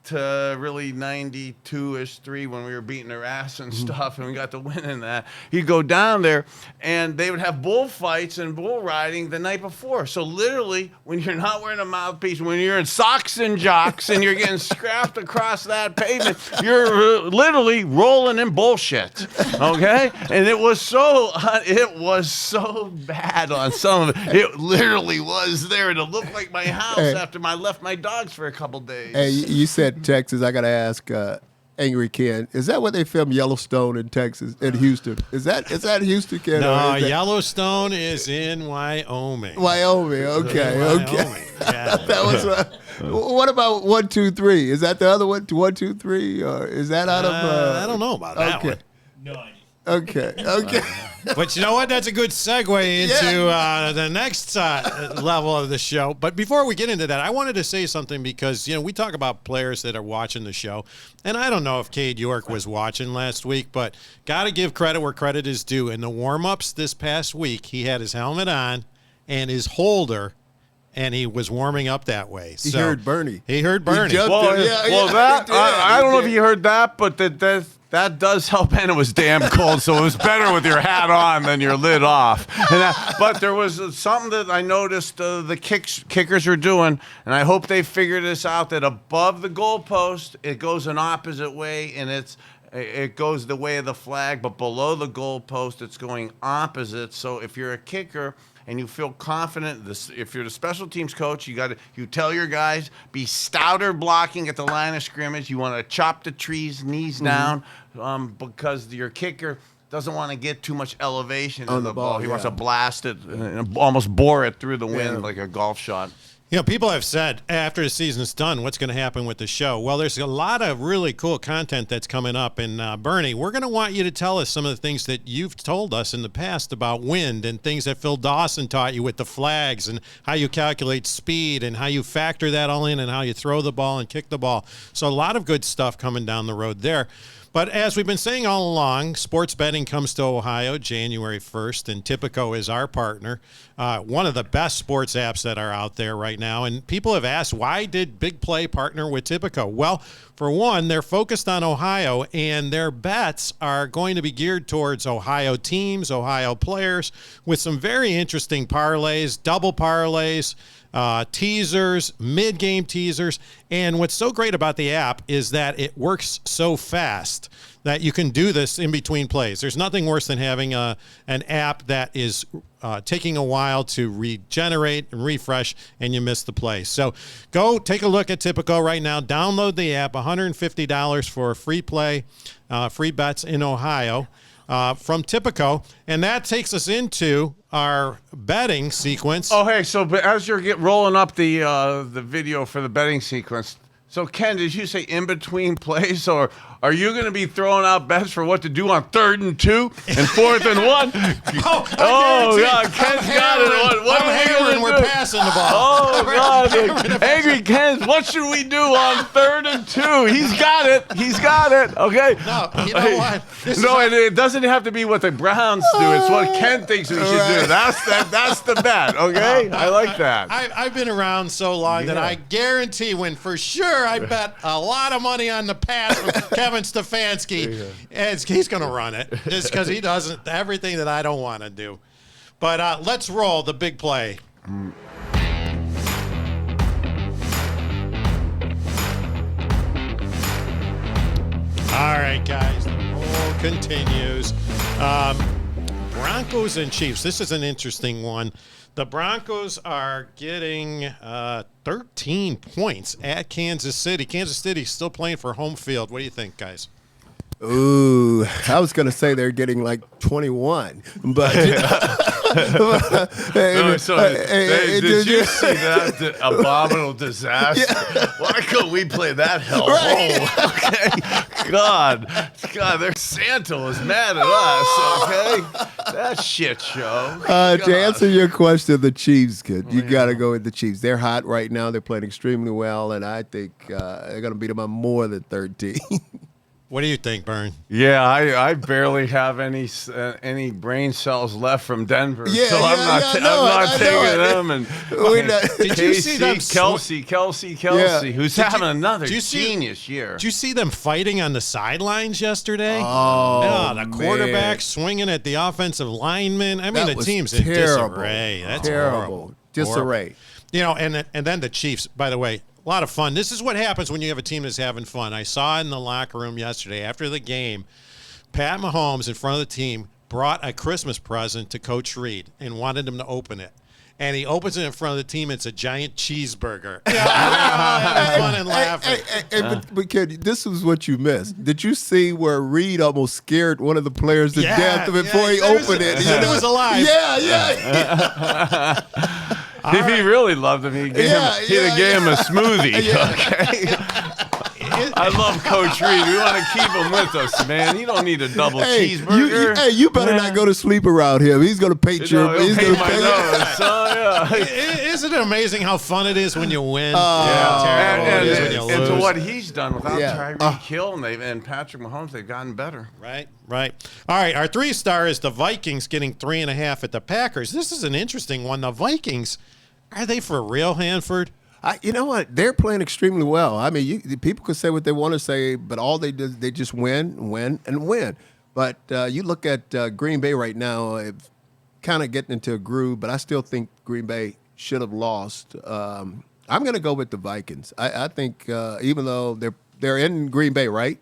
to really 92-ish, 3 when we were beating their ass and stuff, and we got the win in that. He'd go down there, and they would have bullfights and bull riding the night before. So literally, when you're not wearing a mouthpiece, when you're in socks and jocks, and you're getting scrapped across that pavement, you're literally rolling in bullshit. Okay, and it was so bad on some of it. It literally was there, and it looked like my house after I left my dogs for a couple days. Hey, you said Texas. I gotta ask Angry Ken, is that where they filmed Yellowstone in Texas, in Houston? Is that Houston, Ken? No, Yellowstone is in Wyoming. Wyoming, okay. Yeah. That was what about 1, 2, 3? Is that the other one? 1, 2, 3, or is that out of? I don't know about that one. No idea. Okay. But you know what? That's a good segue into the next level of the show. But before we get into that, I wanted to say something because, we talk about players that are watching the show. And I don't know if Cade York was watching last week, but got to give credit where credit is due. In the warm-ups this past week, he had his helmet on and his holder, and he was warming up that way. He heard Bernie. He heard Bernie. I don't know if you heard that, but That does help, and it was damn cold, so it was better with your hat on than your lid off. But there was something that I noticed the kickers are doing, and I hope they figure this out, that above the goalpost, it goes an opposite way, and it goes the way of the flag, but below the goalpost, it's going opposite. So if you're a kicker and you feel confident, if you're the special teams coach, you tell your guys, be stouter blocking at the line of scrimmage. You want to chop the trees, knees down, because your kicker doesn't want to get too much elevation on the ball. He wants to blast it and almost bore it through the wind like a golf shot. You know, people have said after the season's done, what's going to happen with the show? Well, there's a lot of really cool content that's coming up. And Bernie, we're going to want you to tell us some of the things that you've told us in the past about wind and things that Phil Dawson taught you with the flags and how you calculate speed and how you factor that all in and how you throw the ball and kick the ball. So a lot of good stuff coming down the road there. But as we've been saying all along, sports betting comes to Ohio January 1st, and Tipico is our partner, one of the best sports apps that are out there right now. And people have asked, why did Big Play partner with Tipico? Well, for one, they're focused on Ohio, and their bets are going to be geared towards Ohio teams, Ohio players, with some very interesting parlays, double parlays, teasers, mid-game teasers. And what's so great about the app is that it works so fast that you can do this in between plays. There's nothing worse than having an app that is taking a while to regenerate and refresh, and you miss the play. So go take a look at Tipico right now. Download the app, $150 for a free play, free bets in Ohio. From Tipico, and that takes us into our betting sequence. Oh, hey, so but as you're rolling up the video for the betting sequence, so Ken, did you say in between plays, or are you going to be throwing out bets for what to do on 3rd and 2 and 4th and 1? God, Ken's got it. What are we going to do? We're passing the ball. Oh, God. Angry Ken, what should we do on 3rd and 2? He's got it. He's got it. Okay. No, you know what? It doesn't have to be what the Browns do. It's what Ken thinks we should do. That's the bet. Okay. I like that. I've been around so long that I guarantee when for sure I bet a lot of money on the pass from Kevin Stefanski, and he's going to run it just because he does everything that I don't want to do. But let's roll the big play. All right, guys, the roll continues. Broncos and Chiefs. This is an interesting one. The Broncos are getting 13 points at Kansas City. Kansas City still playing for home field. What do you think, guys? Ooh, I was going to say they're getting like 21, but Did you see that abominable disaster? Why couldn't we play that hell hole? Okay, God, their Santa was mad at us. Okay, that shit show. To answer your question, the Chiefs, kid, you got to go with the Chiefs. They're hot right now. They're playing extremely well, and I think they're going to beat them by more than 13. What do you think, Bern? Yeah, I barely have any brain cells left from Denver, so I'm not taking them. And did you see them? Kelsey, who's having another genius year. Did you see them fighting on the sidelines yesterday? The quarterback swinging at the offensive lineman. I mean, the team's in disarray. That's terrible. Disarray. You know, and then the Chiefs, by the way. A lot of fun. This is what happens when you have a team that's having fun. I saw in the locker room yesterday after the game, Pat Mahomes in front of the team brought a Christmas present to Coach Reed and wanted him to open it. And he opens it in front of the team. It's a giant cheeseburger. Having fun and laughing. But kid, this was what you missed. Did you see where Reed almost scared one of the players to death before he opened it? He said it was alive. Yeah. If he really loved him, he'd have gave him a smoothie. Okay. I love Coach Reed. We want to keep him with us, man. He don't need a double cheeseburger. You better not go to sleep around him. He's going to paint your. He's going to paint my nose. Isn't it amazing how fun it is when you win? And to what he's done without Tyreek Hill and Patrick Mahomes, they've gotten better. Right. All right, our 3-star is the Vikings getting 3.5 at the Packers. This is an interesting one. The Vikings, are they for real, Hanford? You know what? They're playing extremely well. I mean, people could say what they want to say, but all they do, they just win. But you look at Green Bay right now, kind of getting into a groove, but I still think Green Bay should have lost. I'm going to go with the Vikings. I think even though they're in Green Bay, right?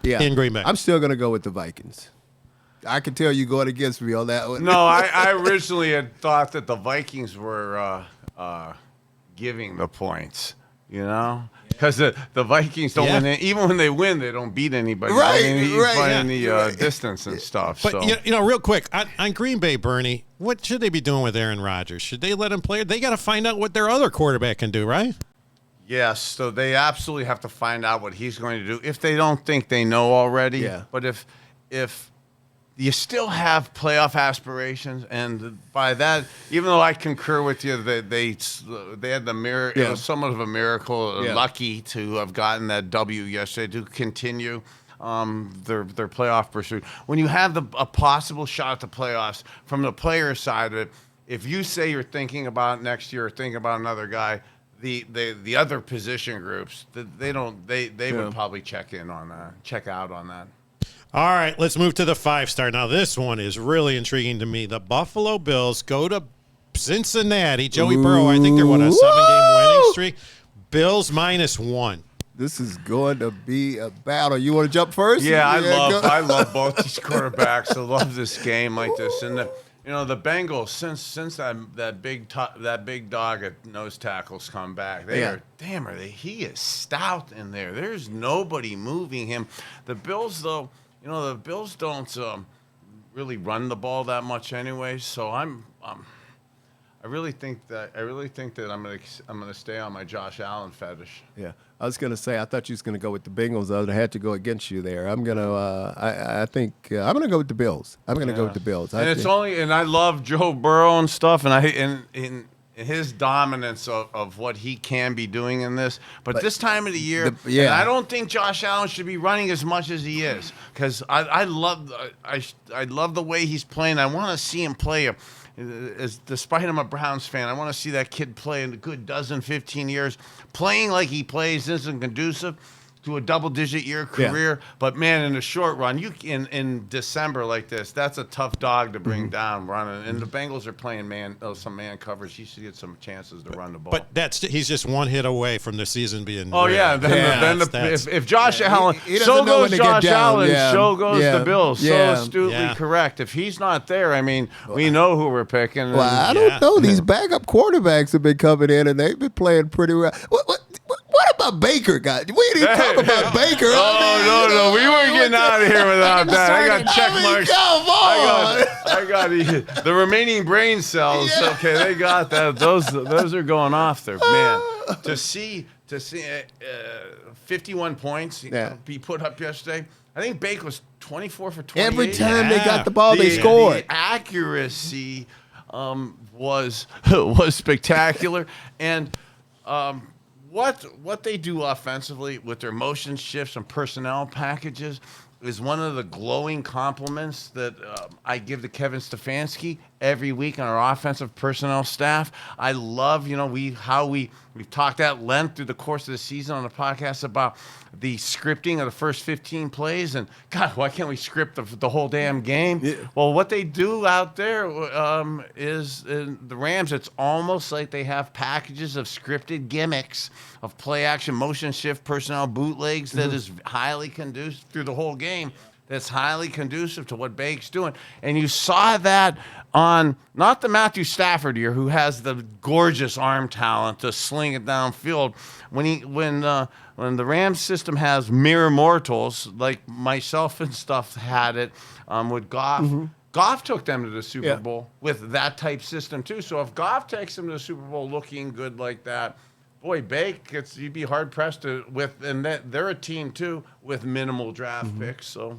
Yeah. In Green Bay. I'm still going to go with the Vikings. I can tell you going against me on that one. No, I originally had thought that the Vikings were giving the points, because the Vikings don't win. Even when they win, they don't beat anybody. Right, I mean, he's right, playing yeah. the distance and stuff. But, so. real quick, on Green Bay, Bernie, what should they be doing with Aaron Rodgers? Should they let him play? They got to find out what their other quarterback can do, right? Yes, so they absolutely have to find out what he's going to do if they don't think they know already. Yeah. But if you still have playoff aspirations, and by that, even though I concur with you that they had the miracle, it was somewhat of a miracle, lucky to have gotten that W yesterday to continue their playoff pursuit. When you have a possible shot at the playoffs from the player side of it, if you say you're thinking about next year or thinking about another guy, the other position groups they would probably check out on that. All right, let's move to the 5-star. Now, this one is really intriguing to me. The Buffalo Bills go to Cincinnati. Joey Burrow, I think they're, a 7-game winning streak. Bills -1. This is going to be a battle. You want to jump first? Yeah, I love both these quarterbacks. I love this game like this. And the Bengals, since that big dog at nose tackles come back, he is stout in there. There's nobody moving him. The Bills, though, the Bills don't really run the ball that much anyway. So I really think that I'm gonna stay on my Josh Allen fetish. Yeah, I was gonna say I thought you was gonna go with the Bengals. I had to go against you there. I'm gonna. I think I'm gonna go with the Bills. I'm gonna go with the Bills. And I love Joe Burrow and stuff, and in his dominance of what he can be doing in this. But this time of the year, and I don't think Josh Allen should be running as much as he is, because I love the way he's playing. I want to see him play. Despite I'm a Browns fan, I want to see that kid play in a good 15 years. Playing like he plays isn't conducive to a double-digit year career. Yeah. But, man, in the short run, in December like this, that's a tough dog to bring down running. And the Bengals are playing some man coverage. He should get some chances to run the ball. But he's just one hit away from the season being if Josh Allen, so goes Josh Allen, so goes the Bills. So astutely correct. If he's not there, I mean, we know who we're picking. Well, I don't know. These backup quarterbacks have been coming in, and they've been playing pretty well. What about Baker, guys? We didn't talk about Baker. No. We weren't getting out of here without that. I got check marks. Come on. I got the remaining brain cells. Yeah. Okay, they got that. Those are going off there, man. To see 51 points be put up yesterday. I think Baker was 24 for 28. Every time they got the ball, they scored. The accuracy was spectacular, and what they do offensively with their motion shifts and personnel packages is one of the glowing compliments that I give to Kevin Stefanski every week on our offensive personnel staff. I love, we've talked at length through the course of the season on the podcast about the scripting of the first 15 plays. And, God, why can't we script the whole damn game? Yeah. Well, what they do out there is in the Rams, it's almost like they have packages of scripted gimmicks of play action, motion shift, personnel bootlegs that is highly conducive through the whole game. That's highly conducive to what Bake's doing. And you saw that on not the Matthew Stafford here, who has the gorgeous arm talent to sling it downfield. When the Rams system has mere mortals like myself and stuff had it with Goff. Mm-hmm. Goff took them to the Super Bowl with that type system too. So if Goff takes them to the Super Bowl looking good like that, boy, Bake, you'd be hard pressed and they're a team too with minimal draft picks. So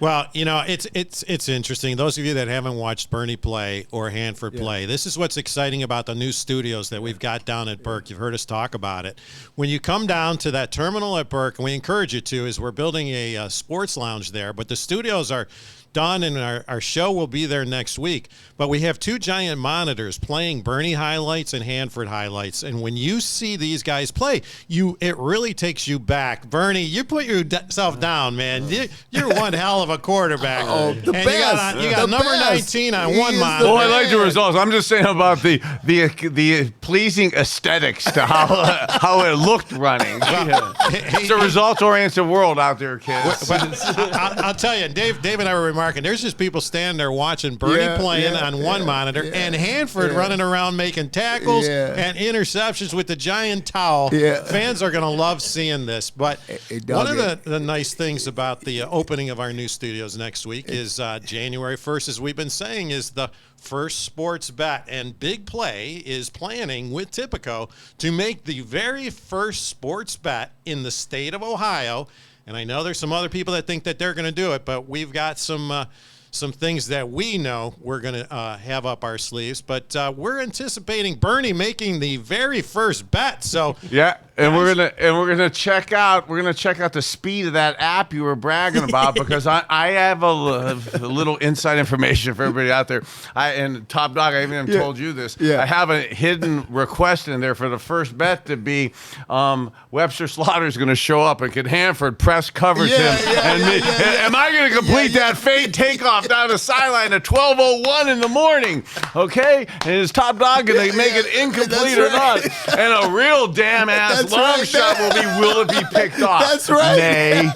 well, it's interesting. Those of you that haven't watched Bernie play or Hanford play, this is what's exciting about the new studios that we've got down at Burke. You've heard us talk about it. When you come down to that terminal at Burke, and we encourage you to, is we're building a sports lounge there, but the studios are done, and our show will be there next week. But we have 2 giant monitors playing Bernie highlights and Hanford highlights. And when you see these guys play, it really takes you back. Bernie, you put yourself down, man. You're one hell of a quarterback. Oh, the and best. You got The number best. 19 on He one is monitor. Well, I like the results. I'm just saying about the pleasing aesthetics to how it looked running. It's a results-oriented world out there, kids. I'll tell you, Dave and I were remarking, there's just people standing there watching Bernie playing on one monitor and Hanford running around making tackles and interceptions with the giant towel. Yeah. Fans are going to love seeing this. But one of dog the nice things about the opening of our new studios next week is January 1st, as we've been saying, is the first sports bet. And Big Play is planning with Tipico to make the very first sports bet in the state of Ohio. And I know there's some other people that think that they're going to do it, but we've got some things that we know we're going to have up our sleeves. But we're anticipating Bernie making the very first bet. So yeah, and we're gonna check out the speed of that app you were bragging about because I have a little inside information for everybody out there. And Top Dog, I even told you this. Yeah. I have a hidden request in there for the first bet to be Webster Slaughter's going to show up and can Hanford press covers him and me. Am I going to complete that fade takeoff down the sideline at 12:01 in the morning? Okay, and is Top Dog going to make it incomplete or not? And a real damn ass long shot will it be picked off? That's right. Nay.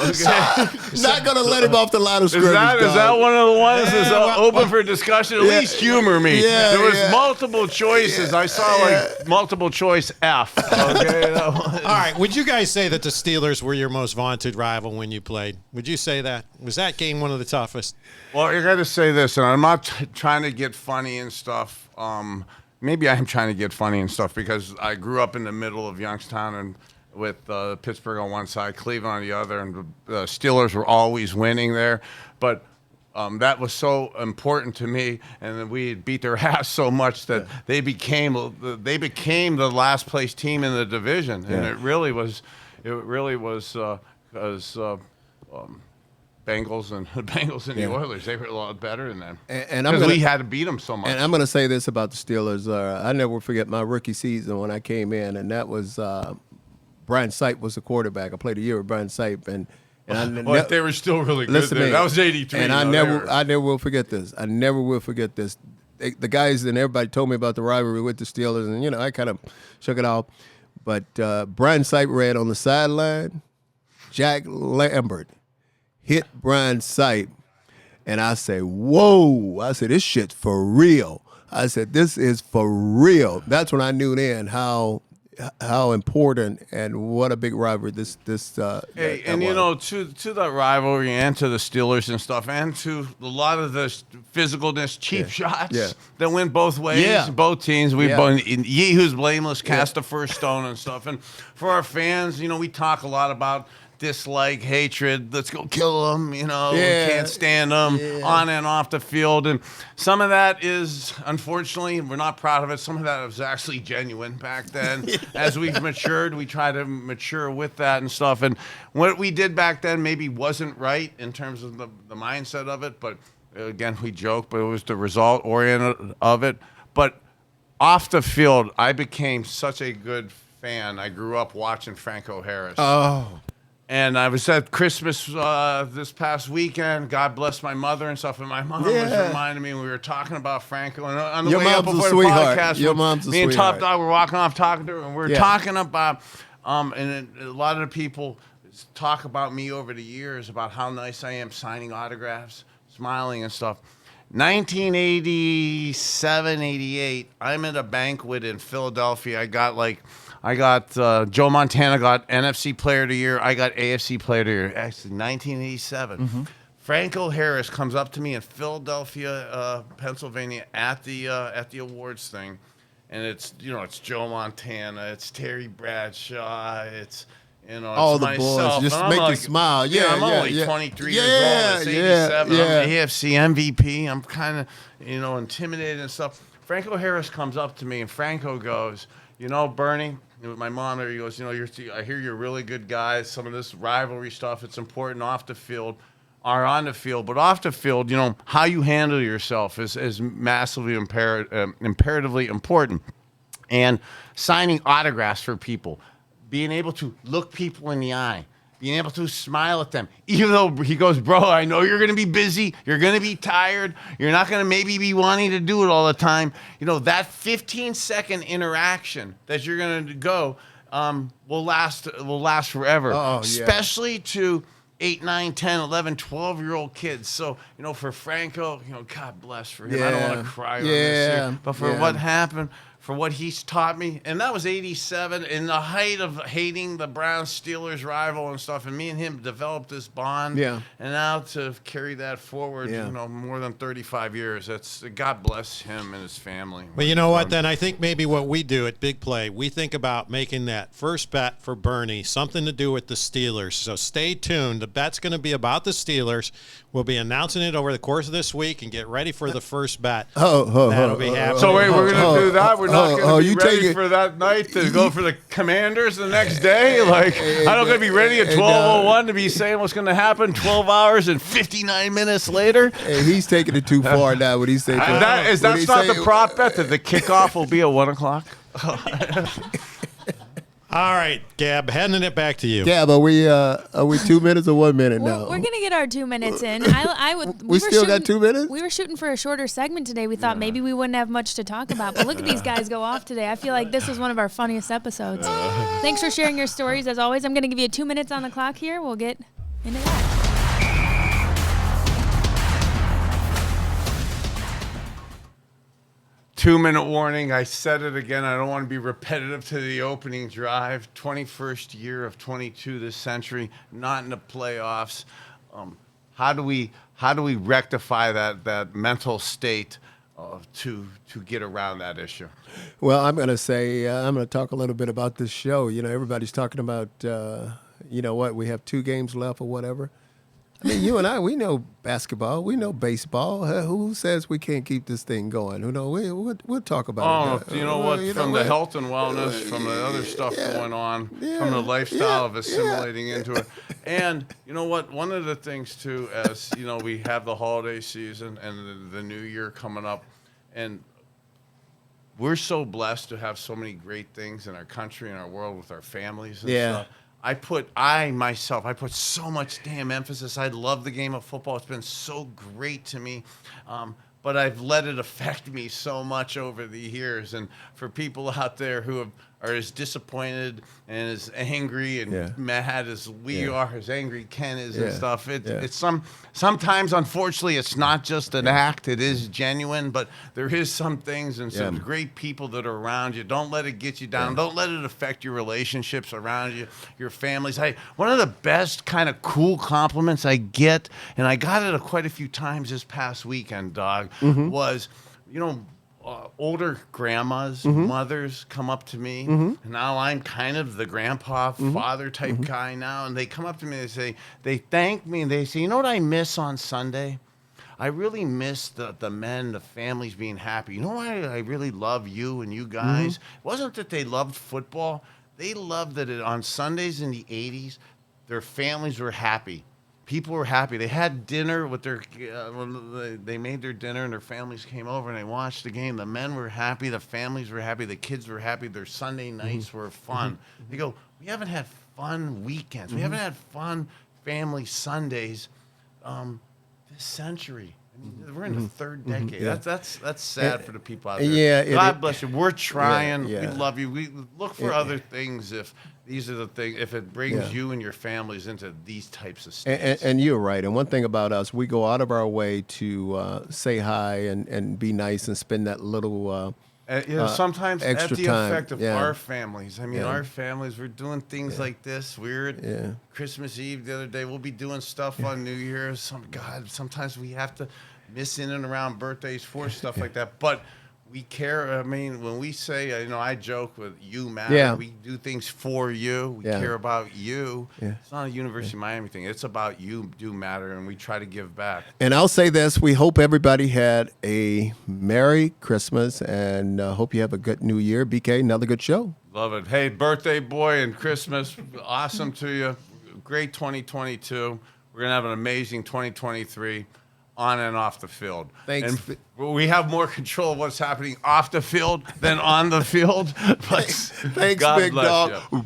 Okay. Not going to let him off the line of scrimmage. Is that one of the ones that's open for discussion? At least humor me. Yeah, there was multiple choices. I saw like multiple choice F. Okay. all right, would you guys say that the Steelers were your most vaunted rival when you played? Would you say that? Was that game one of the toughest? Well, you got to say this, and I'm not trying to get funny and stuff. Maybe I am trying to get funny and stuff because I grew up in the middle of Youngstown and with Pittsburgh on one side, Cleveland on the other, and the Steelers were always winning there. But that was so important to me, and then we beat their ass so much that they became the last place team in the division, and it really was because Bengals and the Oilers, they were a lot better than them. And because we had to beat them so much. And I'm going to say this about the Steelers. I never forget my rookie season when I came in, and that was Brian Sipe was the quarterback. I played a year with Brian Sipe, and they were still really good. Listen, there. man, That was '83. and I never will forget this. I never will forget this. The guys and everybody told me about the rivalry with the Steelers, and I kind of shook it off. But Brian Sipe ran on the sideline. Jack Lambert hit Brian Sipe, and I say, "Whoa!" I said, "This shit's for real." I said, "This is for real." That's when I knew then how important and what a big rivalry this Hey, and to that rivalry and to the Steelers and stuff, and to a lot of the physicalness, cheap shots that went both ways, both teams. We both Ye Who's Blameless cast the first stone and stuff. And for our fans, we talk a lot about dislike, hatred, let's go kill them, we can't stand them on and off the field. And some of that is, unfortunately, we're not proud of it. Some of that was actually genuine back then. As we've matured, we try to mature with that and stuff. And what we did back then maybe wasn't right in terms of the mindset of it. But again, we joke, but it was the result oriented of it. But off the field, I became such a good fan. I grew up watching Franco Harris. Oh. And I was at Christmas this past weekend. God bless my mother and stuff. And my mom was reminding me, we were talking about Franco. And on the Your way up mom's a before the sweetheart. podcast, Your mom's a me and sweetheart. Top Dog were walking off talking to her. And we were talking about, and a lot of the people talk about me over the years about how nice I am signing autographs, smiling and stuff. 1987, 88, I'm at a banquet in Philadelphia. I got Joe Montana got NFC Player of the Year. I got AFC Player of the Year. Actually, 1987. Mm-hmm. Franco Harris comes up to me in Philadelphia, Pennsylvania, at the awards thing, and it's Joe Montana, it's Terry Bradshaw, it's all it's the myself. boys just And make I'm you smile. I'm only 23 years old. It's 87. I'm the AFC MVP. I'm kind of intimidated and stuff. Franco Harris comes up to me, and Franco goes, Bernie, with my mom there, he goes, I hear you're a really good guy. Some of this rivalry stuff, it's important off the field. are on the field, but off the field, how you handle yourself is massively imperatively important. And signing autographs for people, being able to look people in the eye, being able to smile at them, even though he goes, bro, I know you're going to be busy, you're going to be tired, you're not going to maybe be wanting to do it all the time. That 15-second interaction that you're going to go will last forever, especially to 8, 9, 10, 11, 12-year-old kids. So, for Franco, God bless for him. I don't want to cry on this here. But for what happened, for what he's taught me, and that was 87, in the height of hating the Browns-Steelers rival and stuff, and me and him developed this bond. Yeah. And now to carry that forward, more than 35 years, God bless him and his family. Well, you know what, then? I think maybe what we do at Big Play, we think about making that first bet for Bernie something to do with the Steelers. So stay tuned. The bet's going to be about the Steelers. We'll be announcing it over the course of this week, and get ready for the first bet. That'll be happening. So wait, we're going to do that? We're not going to be ready for that night to go for the Commanders the next day? I'm not going to be ready at 12:01 to be saying what's going to happen 12 hours and 59 minutes later? Hey, he's taking it too far now. What he's saying? That's not the prop bet that the kickoff will be at 1 o'clock? All right, Gab, handing it back to you. Gab, are we 2 minutes or 1 minute now? We're gonna get our 2 minutes in. We still got 2 minutes? We were shooting for a shorter segment today. We thought maybe we wouldn't have much to talk about, but look at these guys go off today. I feel like this was one of our funniest episodes. Thanks for sharing your stories. As always, I'm gonna give you 2 minutes on the clock here. We'll get into that. 2-minute warning. I said it again. I don't want to be repetitive to the opening drive. 21st year of 22 this century, not in the playoffs. How do we rectify that mental state to get around that issue? Well, I'm going to talk a little bit about this show. Everybody's talking about, we have 2 games left or whatever. I mean, you and I, we know basketball, we know baseball. Who says we can't keep this thing going? We'll talk about it. From the health and wellness, from the other stuff going on, from the lifestyle of assimilating into it. And you know what? One of the things, too, as, we have the holiday season and the new year coming up, and we're so blessed to have so many great things in our country and our world with our families and stuff. I put so much damn emphasis. I love the game of football. It's been so great to me. But I've let it affect me so much over the years. And for people out there who are as disappointed and as angry and mad as we are, as angry Ken is and stuff, it's sometimes, unfortunately, it's not just an act. It is genuine, but there is some things and some great people that are around you. Don't let it get you down. Don't let it affect your relationships around you, your families. One of the best kind of cool compliments I get, and I got it quite a few times this past weekend, dog, was, older grandmas, mothers come up to me. And now I'm kind of the grandpa, father type guy now. And they come up to me and they thank me and they say, you know what I miss on Sunday? I really miss the men, the families being happy. You know why I really love you and you guys? It wasn't that they loved football. They loved that on Sundays in the 80s, their families were happy. People were happy. They had dinner with they made their dinner and their families came over and they watched the game. The men were happy. The families were happy. The kids were happy. Their Sunday nights were fun. They go, we haven't had fun weekends. We haven't had fun family Sundays this century. I mean, we're in the third decade. That's sad for the people out there. God bless you. We're trying. We love you. We look for other things if these are the things, if it brings you and your families into these types of states. And you're right. And one thing about us, we go out of our way to say hi and be nice and spend that little sometimes extra at the time. effect of our families. I mean, our families, we're doing things like this. Weird. Christmas Eve the other day, we'll be doing stuff on New Year's. Sometimes we have to miss in and around birthdays for stuff like that. But we care. I mean, when we say, I joke with you matter. Yeah. We do things for you. We care about you. Yeah. It's not a University of Miami thing. It's about you do matter, and we try to give back. And I'll say this. We hope everybody had a Merry Christmas and hope you have a good New Year. BK, another good show. Love it. Hey, birthday boy and Christmas, awesome to you. Great 2022. We're going to have an amazing 2023 on and off the field. Thanks. And we have more control of what's happening off the field than on the field. But Thanks, God big bless dog. you.